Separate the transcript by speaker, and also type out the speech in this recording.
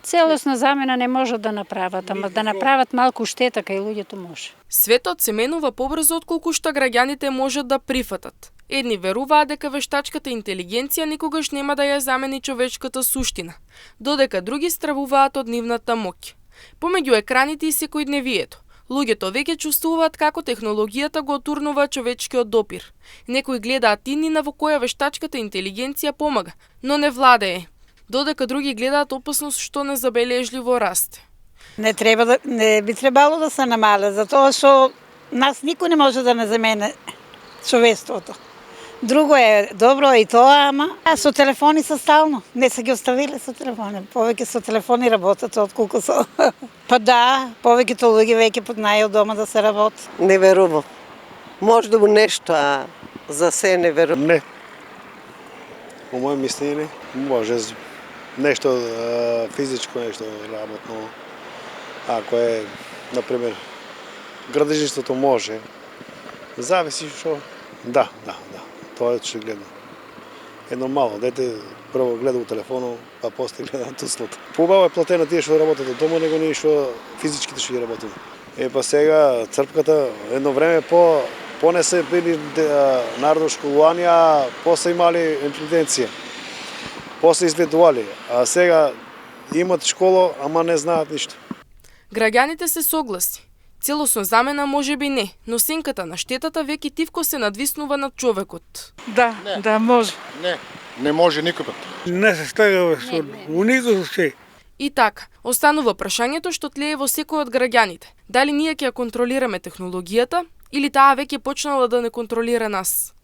Speaker 1: Целосна замена не можат да направат, ама да направат малку штета кај луѓето може.
Speaker 2: Светот се менува побрзо отколку што граѓаните можат да прифатат. Едни веруваат дека вештачката интелигенција никогаш нема да ја замени човечката суштина, додека други стравуваат од нивната моќ. Помеѓу екраните и секојдневието, луѓето веќе чувствуваат како технологијата го отурнува човечкиот допир. Некои гледаат иднина во која вештачката интелигенција помага, но не владее, додека други гледаат опасност што незабележливо расте.
Speaker 3: Не би требало да се намале, затоа што нас никој не може да не замене човештвото. Друго е добро и тоа, ама со телефони се стално. Не се ги оставиле со телефони. Повеќе со телефони работат отколку со... Па да, повеќето луѓе веќе знаеат дома да се работи.
Speaker 4: Не верувам. Може да му нешто, а за се не верувам.
Speaker 5: Не. По моје мислење може нешто физичко, нешто работно. Ако е, например, градежништвото може. Зависи што... Да. Тоа е очигледно. Едно мало дете прво гледа у телефоно, па после гледа на туслото. Побаво е платена тие што работат од дома, него ние што физичките што ги работат. Па сега црпката едно време не се били народно школување, а после имали интелигенција. После изведували, а сега имат школа, ама не знаат ништо.
Speaker 2: Граѓаните се согласни. Целосно замена може би не, но сенката на штетата веќе тивко се надвиснува над човекот.
Speaker 6: Да, може. Не може никогаш.
Speaker 7: Не се стегава со никој случај.
Speaker 2: И така, останува прашањето што тлее во секој од граѓаните. Дали ние ќе ја контролираме технологијата или таа веќе почнала да не контролира нас?